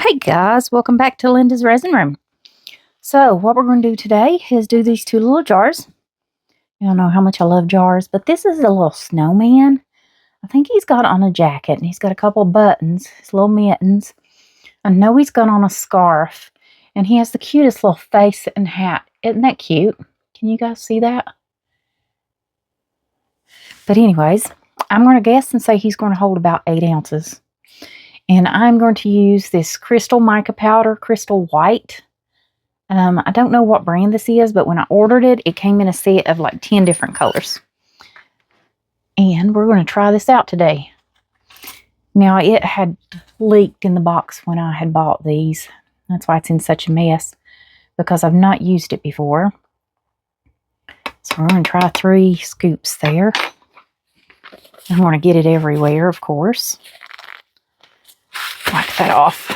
Hey guys, welcome back to Linda's Resin Room. So what we're going to do today is do these two little jars. You don't know how much I love jars, but this is a little snowman. I think he's got on a jacket and he's got a couple of buttons, his little mittens. I know he's got on a scarf and he has the cutest little face and hat. Isn't that cute? Can you guys see that? But anyways, I'm going to guess and say he's going to hold about 8 ounces. And I'm going to use this crystal mica powder, crystal white. I don't know what brand this is, but when I ordered it, it came in a set of like 10 different colors. And we're going to try this out today. Now, it had leaked in the box when I had bought these. That's why it's in such a mess, because I've not used it before. So we're going to try 3 scoops there. I'm going to get it everywhere, of course. Wipe that off.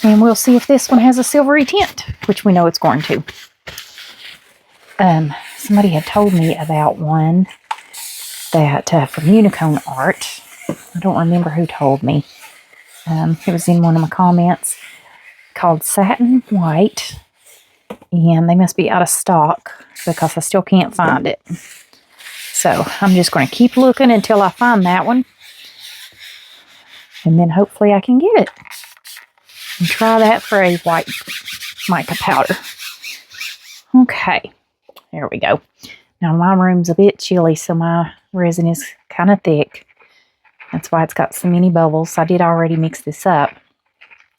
And we'll see if this one has a silvery tint, which we know it's going to. Somebody had told me about one that from Unicone Art. I don't remember who told me. It was in one of my comments, called Satin White. And they must be out of stock because I still can't find it. So I'm just going to keep looking until I find that one. And then hopefully I can get it. And try that for a white mica powder. Okay, there we go. Now my room's a bit chilly, so my resin is kind of thick. That's why it's got so many bubbles. I did already mix this up.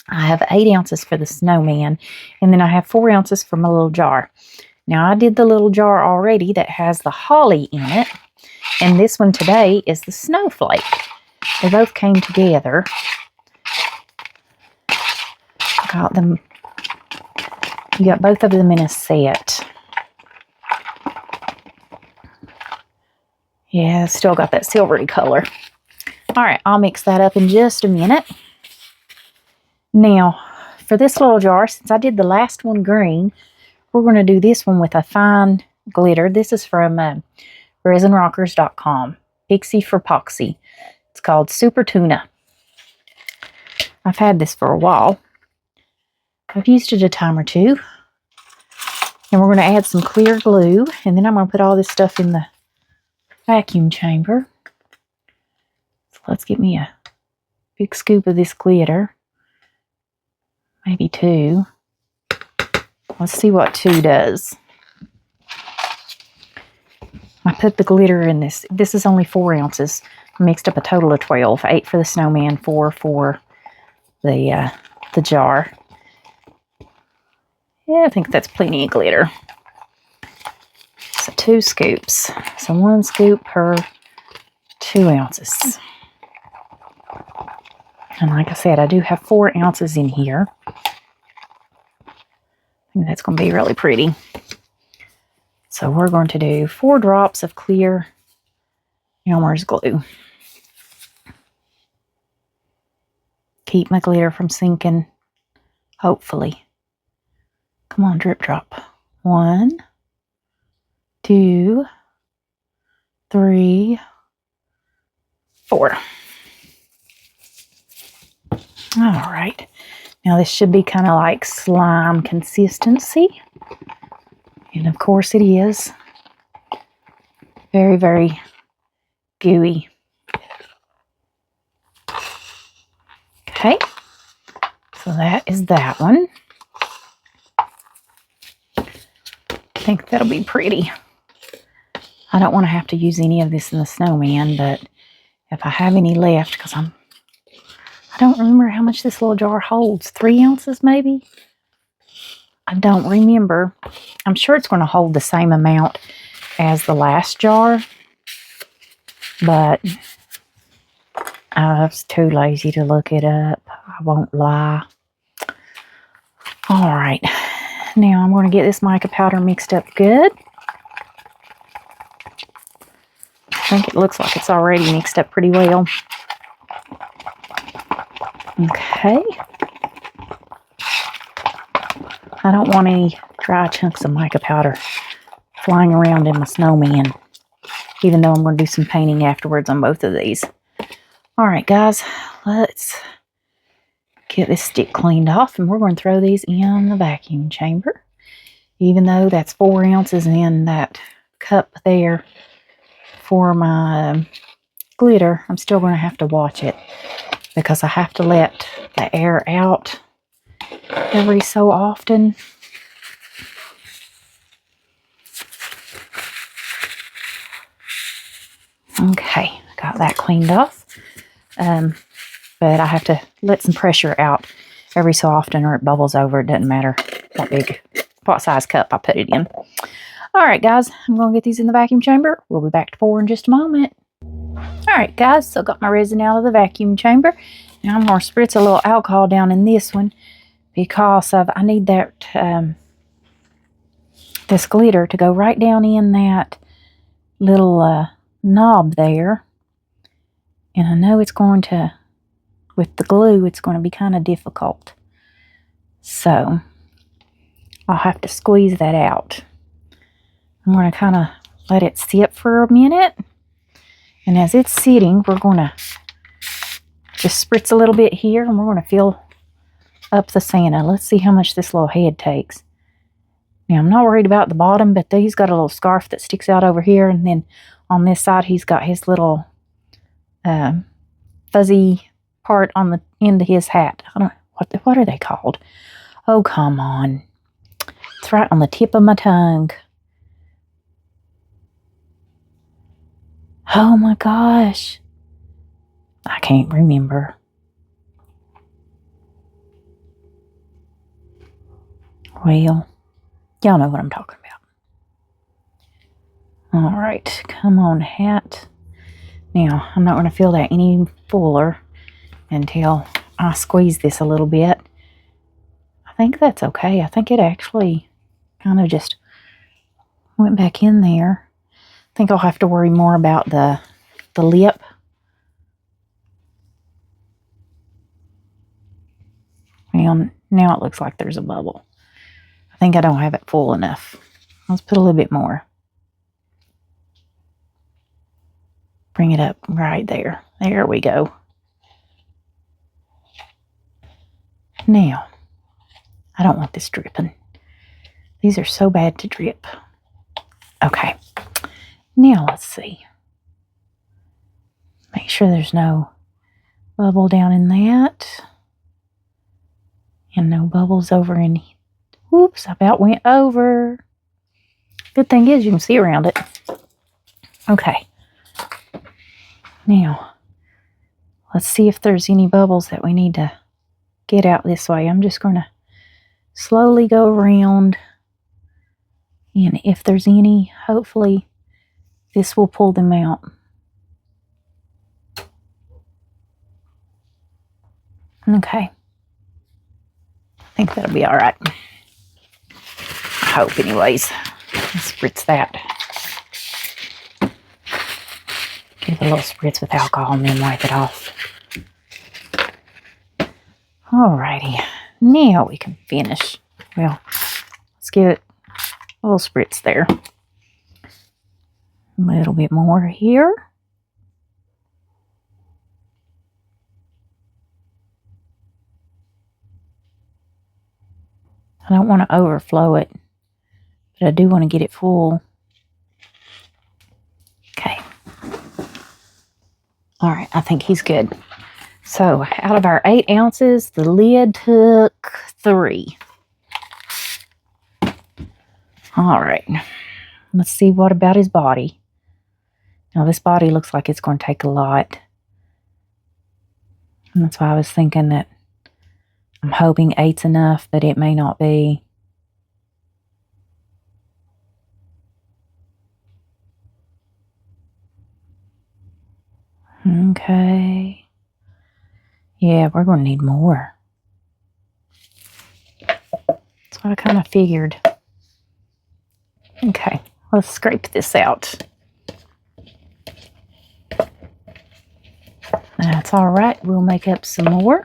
I have 8 ounces for the snowman, and then I have 4 ounces for my little jar. Now I did the little jar already that has the holly in it, and this one today is the snowflake. They both came together. Got them. You got both of them in a set. Yeah, still got that silvery color. All right, I'll mix that up in just a minute. Now, for this little jar, since I did the last one green, we're going to do this one with a fine glitter. This is from resinrockers.com. Pixie for Poxy. It's called Super Tuna. I've had this for a while. I've used it a time or two. And we're going to add some clear glue. And then I'm going to put all this stuff in the vacuum chamber. So let's get me a big scoop of this glitter. Maybe 2. Let's see what 2 does. I put the glitter in this. This is only 4 ounces. I mixed up a total of 12. 8 for the snowman, 4 for the jar. Yeah, I think that's plenty of glitter. So 2 scoops. So 1 scoop per 2 ounces. And like I said, I do have 4 ounces in here. I think that's going to be really pretty. So we're going to do 4 drops of clear Elmer's glue. Keep my glitter from sinking, hopefully. Come on, drip drop. 1, 2, 3, 4. All right. Now this should be kind of like slime consistency. And of course it is. Very, very gooey. Okay. So that is that one. I think that'll be pretty. I don't want to have to use any of this in the snowman, but if I have any left, because I don't remember how much this little jar holds. 3 ounces maybe? I don't remember. I'm sure it's going to hold the same amount as the last jar, but I was too lazy to look it up. I won't lie. All right. Now I'm going to get this mica powder mixed up good. I think it looks like it's already mixed up pretty well. Okay. I don't want any dry chunks of mica powder flying around in my snowman, even though I'm going to do some painting afterwards on both of these. Alright guys, let's get this stick cleaned off, and we're going to throw these in the vacuum chamber. Even though that's 4 ounces in that cup there for my glitter, I'm still going to have to watch it because I have to let the air out every so often. Okay, got that cleaned off. But I have to let some pressure out every so often or it bubbles over. It doesn't matter what size cup I put it in. Alright guys, I'm going to get these in the vacuum chamber. We'll be back to pour in just a moment. Alright guys, so I got my resin out of the vacuum chamber. Now I'm going to spritz a little alcohol down in this one because I need that this glitter to go right down in that little knob there. And I know it's going to, with the glue, it's going to be kind of difficult. So I'll have to squeeze that out. I'm going to kind of let it sit for a minute. And as it's sitting, we're going to just spritz a little bit here, and we're going to fill up the Santa. Let's see how much this little head takes. Now, I'm not worried about the bottom, but he's got a little scarf that sticks out over here, and then on this side, he's got his little fuzzy part on the end of his hat. I don't know, what are they called? Oh, come on. It's right on the tip of my tongue. Oh my gosh. I can't remember. Well, y'all know what I'm talking about. All right, come on, hat. Now, I'm not going to fill that any fuller until I squeeze this a little bit. I think that's okay. I think it actually kind of just went back in there. I think I'll have to worry more about the lip. Well, now it looks like there's a bubble. I think I don't have it full enough. Let's put a little bit more. Bring it up right there. There we go. Now, I don't want this dripping. These are so bad to drip. Okay. Now let's see. Make sure there's no bubble down in that. And no bubbles over in. Whoops, I about went over. Good thing is you can see around it. Okay. Now, let's see if there's any bubbles that we need to get out this way. I'm just going to slowly go around. And if there's any, hopefully this will pull them out. Okay. I think that'll be all right. I hope anyways. Let's spritz that. Give it a little spritz with alcohol and then wipe it off. Alrighty. Now we can finish. Well, let's give it a little spritz there. A little bit more here. I don't want to overflow it, but I do want to get it full. Okay. All right, I think he's good. So out of our 8 ounces, the lid took 3. All right, let's see what about his body. Now this body looks like it's going to take a lot. And that's why I was thinking that I'm hoping 8's enough, but it may not be. Okay. Yeah, we're going to need more. That's what I kind of figured. Okay, let's scrape this out. That's all right. We'll make up some more.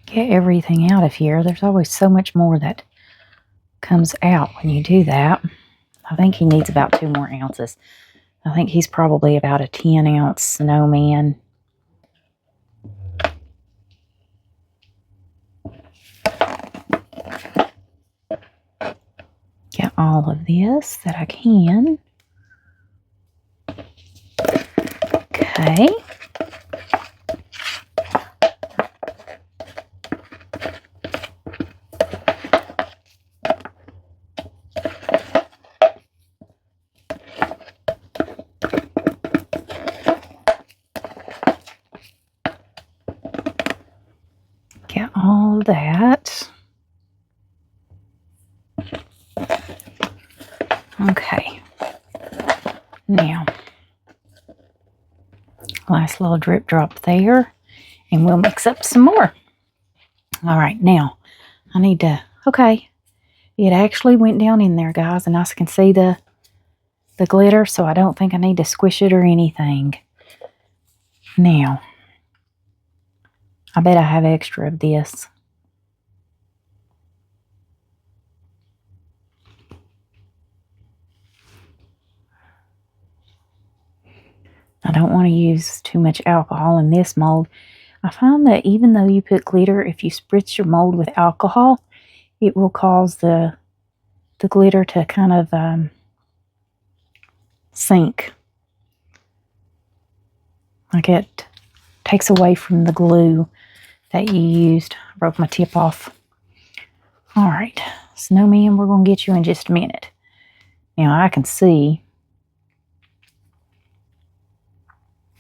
Get everything out of here. There's always so much more that comes out when you do that. I think he needs about 2 more ounces. I think he's probably about a 10-ounce snowman. Get all of this that I can. Okay. Get all of that. Okay. Now, last little drip drop there, and we'll mix up some more. All right, now I need to, okay, it actually went down in there, guys, and I can see the glitter, so I don't think I need to squish it or anything. Now, I bet I have extra of this. I don't want to use too much alcohol in this mold. I find that even though you put glitter, if you spritz your mold with alcohol, it will cause the glitter to kind of sink. Like it takes away from the glue that you used. I broke my tip off. All right, snowman, we're going to get you in just a minute. Now I can see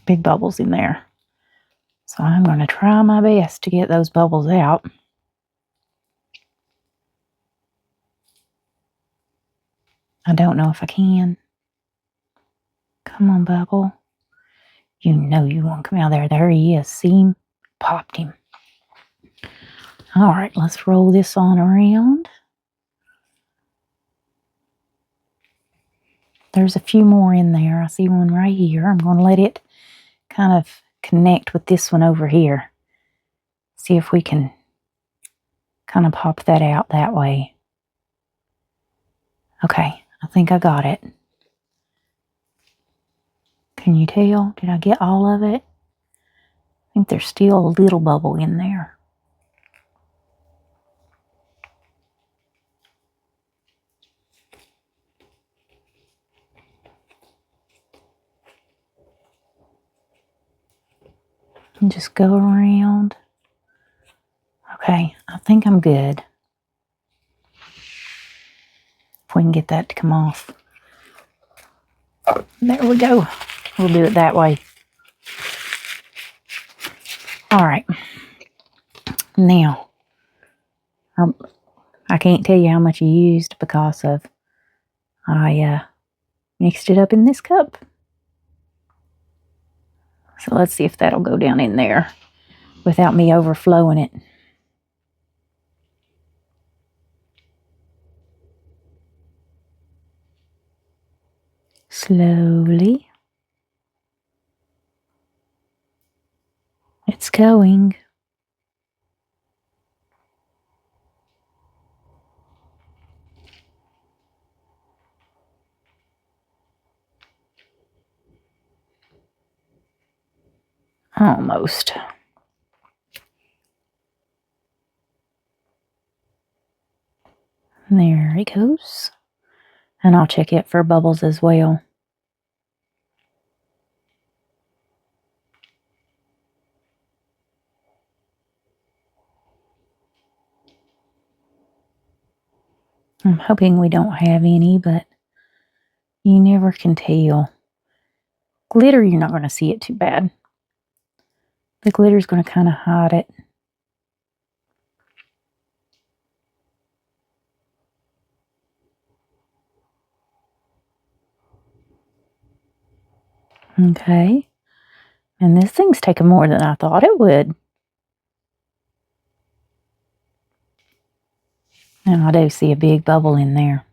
big bubbles in there. So I'm going to try my best to get those bubbles out. I don't know if I can. Come on, bubble. You know you want to come out there. There he is. See him? Popped him. All right, let's roll this on around. There's a few more in there. I see one right here. I'm going to let it kind of connect with this one over here. See if we can kind of pop that out that way. Okay, I think I got it. Can you tell? Did I get all of it? I think there's still a little bubble in there. And just go around. Okay, I think I'm good. If we can get that to come off. There we go. We'll do it that way. All right. Now, I can't tell you how much I used because of I mixed it up in this cup. So let's see if that'll go down in there without me overflowing it. Slowly. It's going. Almost. There it goes. And I'll check it for bubbles as well. I'm hoping we don't have any, but you never can tell. Glitter, you're not going to see it too bad. The glitter's going to kind of hide it. Okay. And this thing's taking more than I thought it would. And I do see a big bubble in there.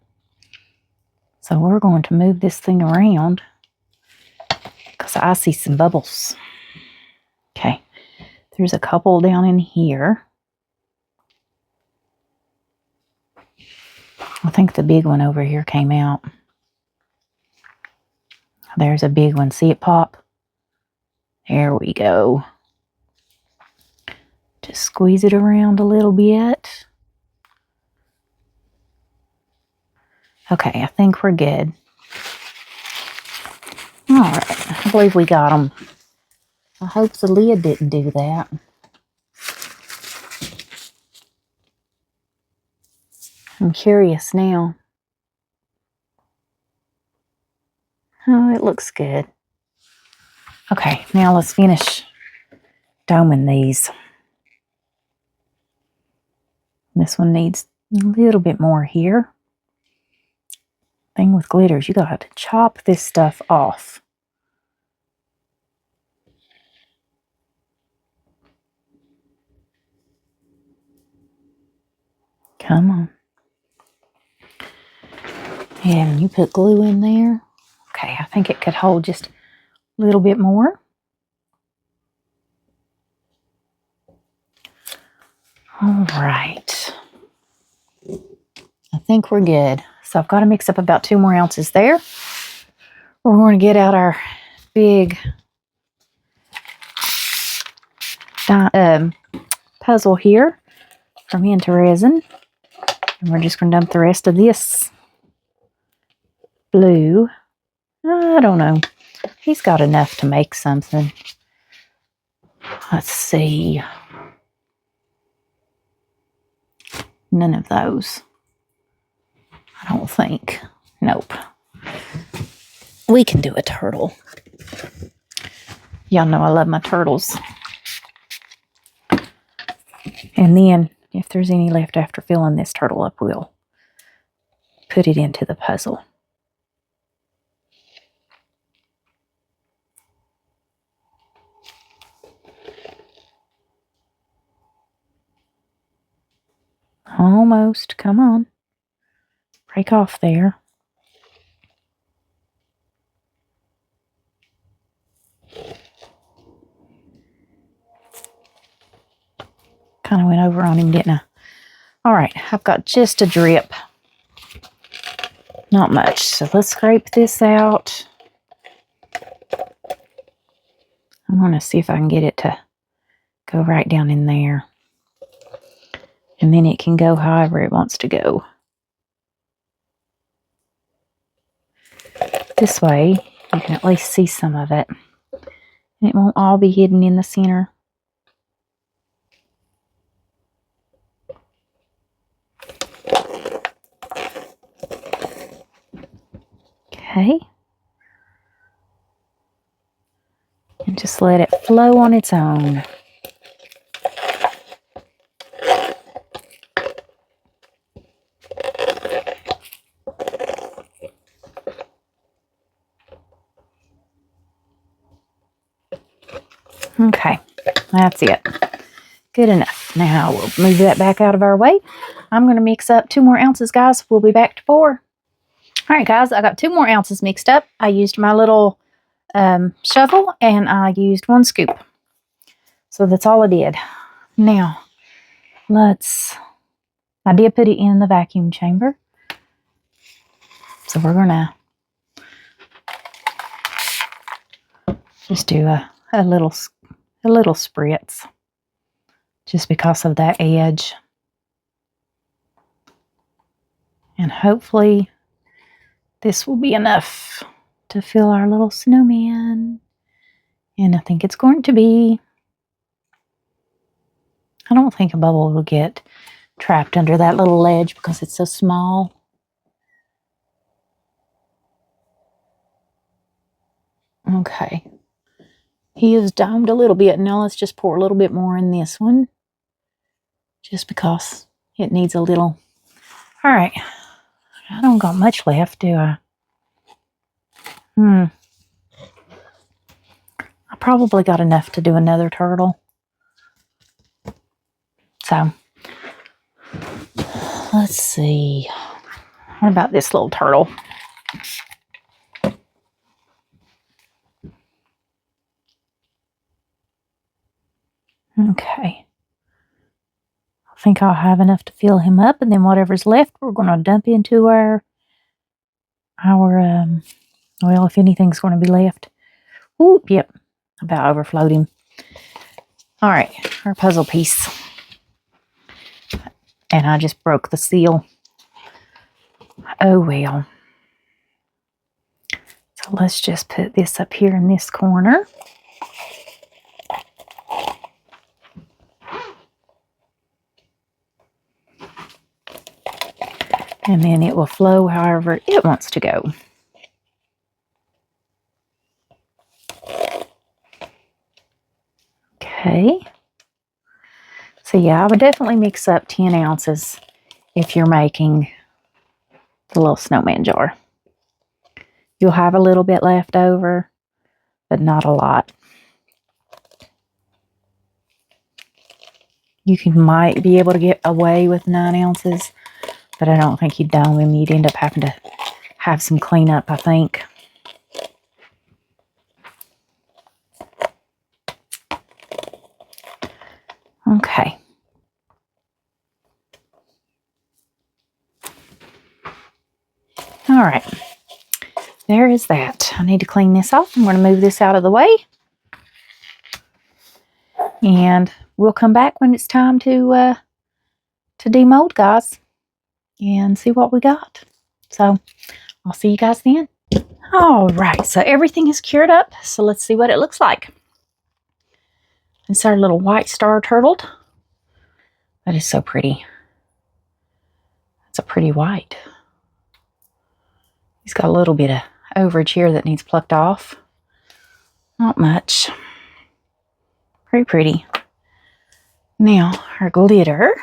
So we're going to move this thing around because I see some bubbles. Okay. There's a couple down in here. I think the big one over here came out. There's a big one. See it pop? There we go. Just squeeze it around a little bit. Okay, I think we're good. All right, I believe we got them. I hope the lid didn't do that. I'm curious now. Oh, it looks good. Okay, now let's finish doming these. This one needs a little bit more here. Thing with glitters, you got to chop this stuff off. Come on. Yeah, and you put glue in there. Okay, I think it could hold just a little bit more. All right. I think we're good. So I've got to mix up about 2 more ounces there. We're going to get out our big puzzle here from Into Resin. And we're just going to dump the rest of this blue. I don't know. He's got enough to make something. Let's see. None of those. I don't think. Nope. We can do a turtle. Y'all know I love my turtles. And then, if there's any left after filling this turtle up, we'll put it into the puzzle. Almost. Come on. Break off there. Kind of went over on him, didn't I? All right, I've got just a drip. Not much. So let's scrape this out. I'm going to see if I can get it to go right down in there. And then it can go however it wants to go. This way, you can at least see some of it. And it won't all be hidden in the center. Okay. And just let it flow on its own. Okay, that's it. Good enough. Now we'll move that back out of our way. I'm going to mix up 2 more ounces, guys. We'll be back to pour. All right, guys, I got 2 more ounces mixed up. I used my little shovel, and I used 1 scoop. So that's all I did. Now, I did put it in the vacuum chamber. So we're going to just do a little spritz. Just because of that edge. And hopefully this will be enough to fill our little snowman. And I think it's going to be. I don't think a bubble will get trapped under that little ledge because it's so small. Okay. He is domed a little bit. Now let's just pour a little bit more in this one. Just because it needs a little. All right. I don't got much left, do I? I probably got enough to do another turtle. So, let's see. What about this little turtle? Okay. I think I'll have enough to fill him up, and then whatever's left, we're going to dump into our Well, if anything's going to be left. Ooh, yep. About overflowed him. All right, our puzzle piece. And I just broke the seal. Oh, well. So let's just put this up here in this corner. And then it will flow however it wants to go. Okay. So yeah, I would definitely mix up 10 ounces if you're making the little snowman jar. You'll have a little bit left over, but not a lot. You might be able to get away with 9 ounces, but I don't think you'd done with them. You'd end up having to have some cleanup, I think. Okay. All right. There is that. I need to clean this off. I'm going to move this out of the way. And we'll come back when it's time to demold, guys, and see what we got. So I'll see you guys then. All right, so everything is cured up. So let's see what it looks like. It's our little white star turtled. That is so pretty. It's a pretty white. He's got a little bit of overage here that needs plucked off. Not much. Pretty pretty. Now, our glitter.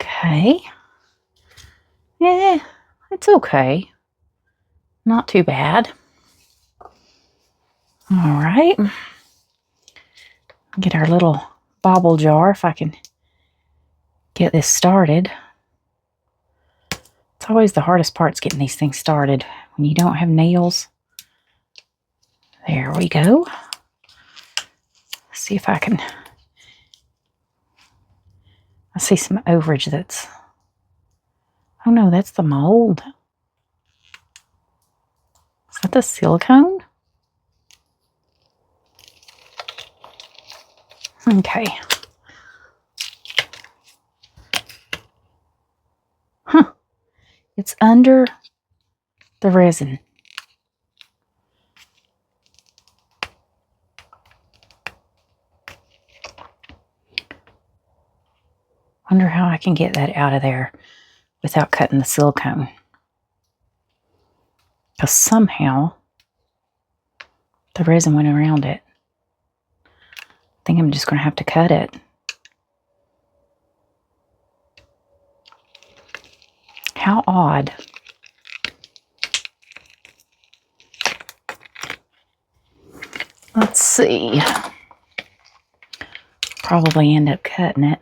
Okay. Yeah, it's okay. Not too bad. All right. Get our little bobble jar if I can get this started. It's always the hardest part's getting these things started when you don't have nails. There we go. Let's see if I can. I see some overage that's. Oh no, that's the mold. Is that the silicone? Okay. Huh. It's under the resin. Wonder how I can get that out of there without cutting the silicone. Because somehow the resin went around it. I think I'm just going to have to cut it. How odd. Let's see. Probably end up cutting it.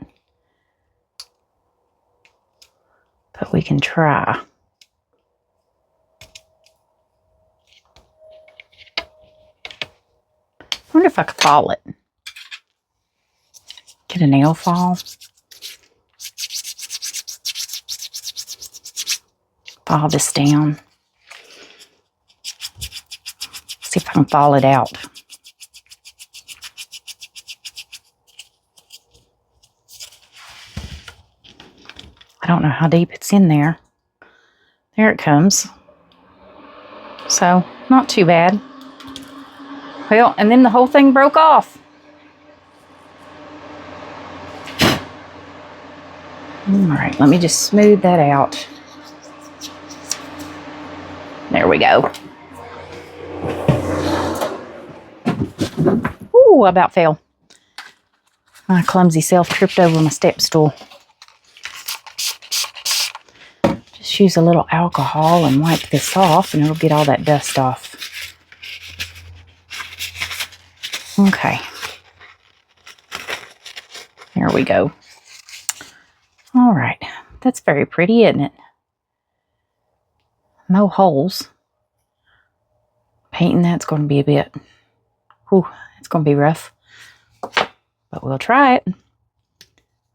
But we can try. I wonder if I could file it. Get a nail file. File this down. See if I can file it out. I don't know how deep it's in there. There it comes. So, not too bad. Well, and then the whole thing broke off. Alright, let me just smooth that out. There we go. Ooh, I about fell. My clumsy self tripped over my step stool. Just use a little alcohol and wipe this off and it'll get all that dust off. Okay. There we go. All right. That's very pretty, isn't it? No holes. Painting that's going to be a bit, whew, it's going to be rough. But we'll try it.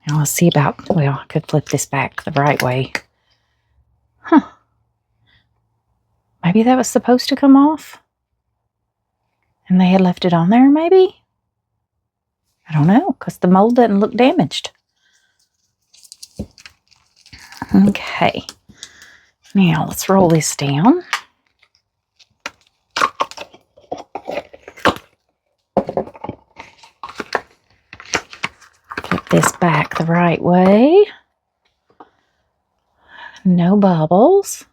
Now let's see about, well, I could flip this back the right way. Huh. Maybe that was supposed to come off. And they had left it on there, maybe? I don't know, because the mold doesn't look damaged. Okay. Now, let's roll this down. Flip this back the right way. No bubbles.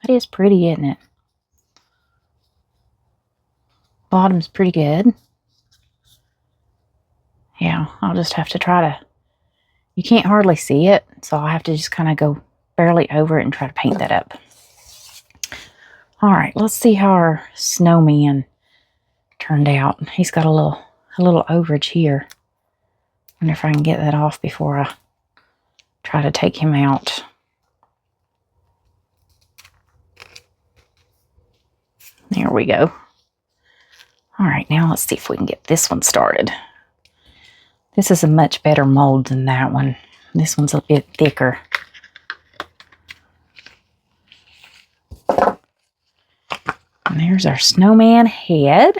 That is pretty, isn't it? Bottom's pretty good. Yeah, I'll just have to try to... You can't hardly see it, so I'll have to just kind of go barely over it and try to paint that up. All right, let's see how our snowman turned out. He's got a little overage here. Wonder if I can get that off before I try to take him out. There we go. All right, now let's see if we can get this one started. This is a much better mold than that one. This one's a bit thicker. And there's our snowman head,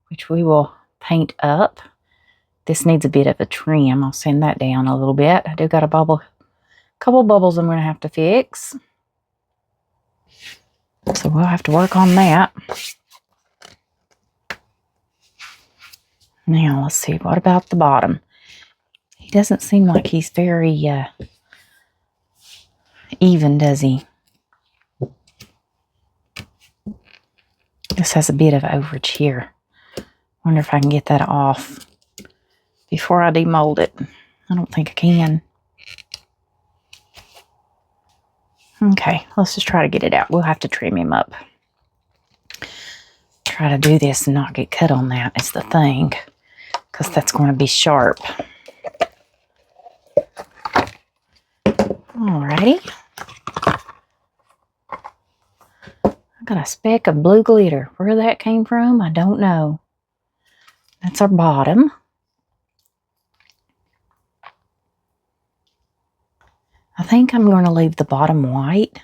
which we will paint up. This needs a bit of a trim. I'll sand that down a little bit. I do got a couple bubbles I'm going to have to fix. So we'll have to work on that. Now, let's see. What about the bottom? He doesn't seem like he's very even, does he? This has a bit of overage here. Wonder if I can get that off before I demold it. I don't think I can. Okay, let's just try to get it out. We'll have to trim him up. Try to do this and not get cut on that is the thing, because that's going to be sharp. Alrighty. I got a speck of blue glitter. Where that came from, I don't know. That's our bottom. I think I'm going to leave the bottom white.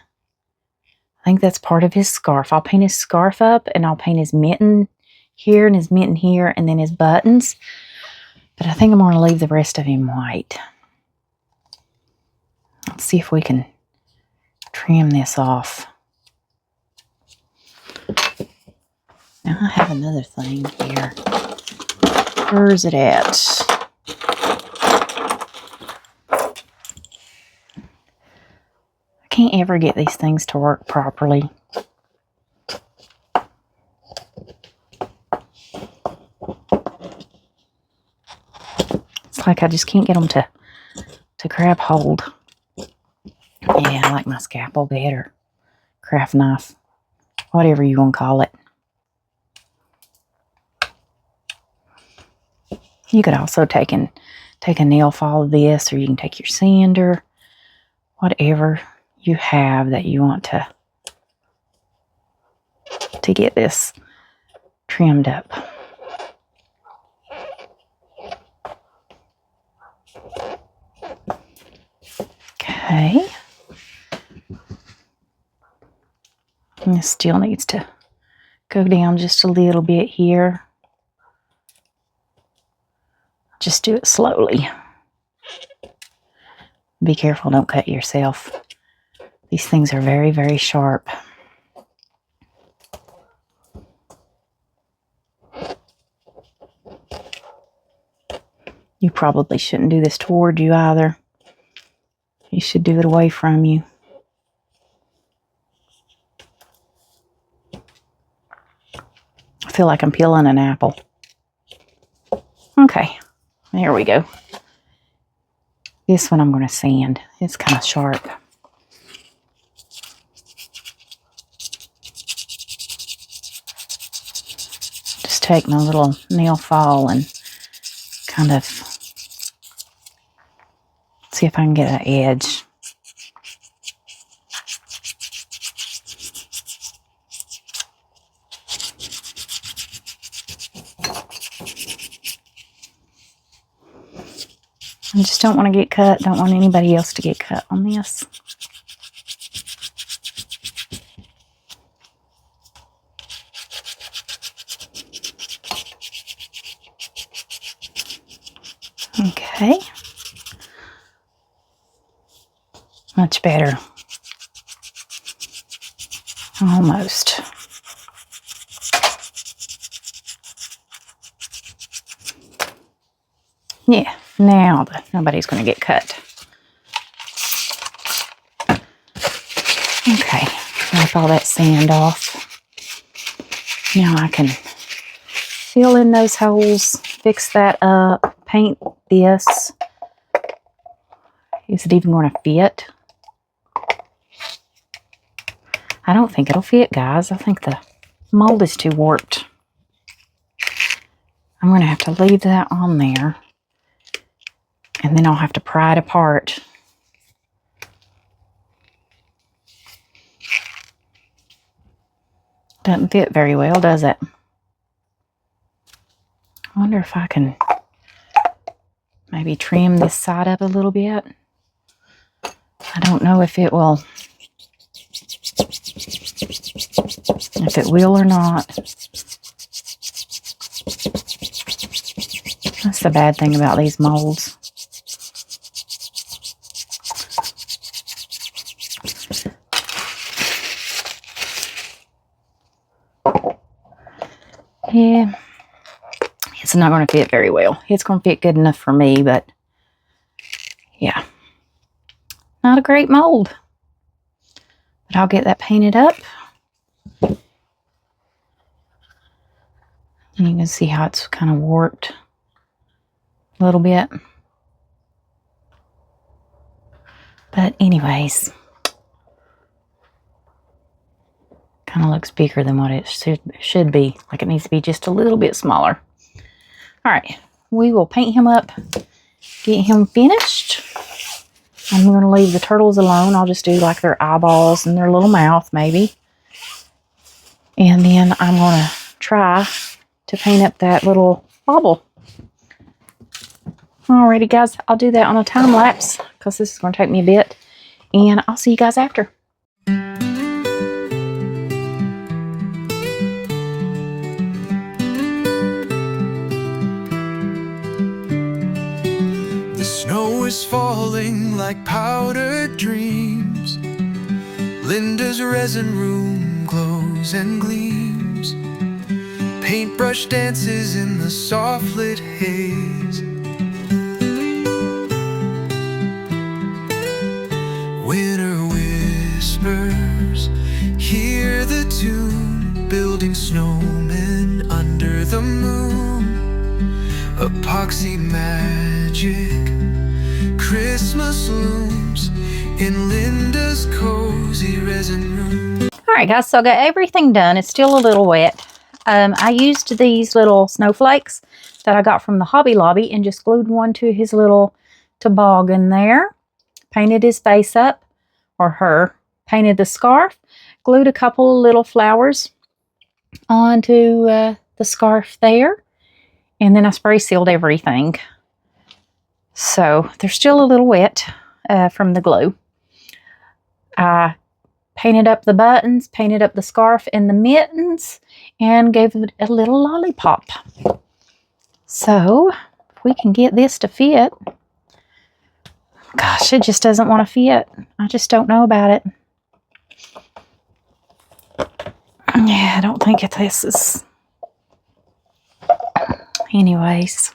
I think that's part of his scarf. I'll paint his scarf up, and I'll paint his mitten here and his mitten here, and then his buttons. But I think I'm going to leave the rest of him white. Let's see if we can trim this off. Now I have another thing here. Where's it at? I can't ever get these things to work properly. It's like I just can't get them to grab hold. Yeah, I like my scalpel better. Craft knife. Whatever you want to call it. You could also take a nail file of this, or you can take your sander. Whatever you have that you want to get this trimmed up. Okay. And this still needs to go down just a little bit here. Just do it slowly. Be careful, don't cut yourself. These things are very, very sharp. You probably shouldn't do this toward you either. You should do it away from you. I feel like I'm peeling an apple. Okay, there we go. This one I'm going to sand. It's kind of sharp. Just take my little nail file and kind of see if I can get an edge. I just don't want to get cut. Don't want anybody else to get cut on this. Okay. Much better. Almost. Yeah, now nobody's going to get cut. Okay, wipe all that sand off. Now I can fill in those holes, fix that up, paint this. Is it even going to fit? I don't think it'll fit, guys. I think the mold is too warped. I'm going to have to leave that on there. And then I'll have to pry it apart. Doesn't fit very well, does it? I wonder if I can maybe trim this side up a little bit. I don't know if it will or not. That's the bad thing about these molds. Yeah, it's not going to fit very well. It's going to fit good enough for me, but yeah, not a great mold. But I'll get that painted up. And you can see how it's kind of warped a little bit. But anyways, kind of looks bigger than what it should be. Like it needs to be just a little bit smaller. All right, we will paint him up, get him finished. I'm going to leave the turtles alone. I'll just do like their eyeballs and their little mouth maybe. And then I'm going to try to paint up that little bobble. Alrighty guys, I'll do that on a time lapse because this is going to take me a bit. And I'll see you guys after. The snow is falling like powdered dreams. Linda's resin room glows and gleams. Paintbrush dances in the soft lit haze. Winter whispers, hear the tune. Building snowmen under the moon. Epoxy magic, Christmas looms in Linda's cozy resin room. Alright guys, so I got everything done. It's still a little wet. I used these little snowflakes that I got from the Hobby Lobby and just glued one to his little toboggan there. Painted his face up, or her. Painted the scarf. Glued a couple little flowers onto the scarf there. And then I spray sealed everything. So they're still a little wet from the glue. I painted up the buttons, painted up the scarf and the mittens, and gave it a little lollipop. So if we can get this to fit. Gosh, it just doesn't want to fit. I just don't know about it. Yeah, I don't think this is... Anyways,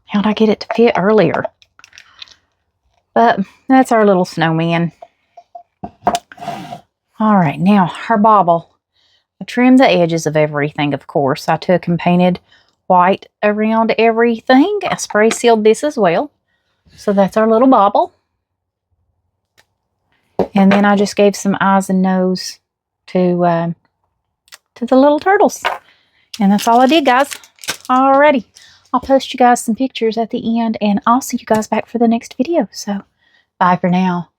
how'd I get it to fit earlier? But that's our little snowman. All right, now our bobble. I trimmed the edges of everything, of course. I took and painted white around everything. I spray sealed this as well. So that's our little bobble. And then I just gave some eyes and nose to the little turtles. And that's all I did, guys. Alrighty. I'll post you guys some pictures at the end, and I'll see you guys back for the next video. So, bye for now.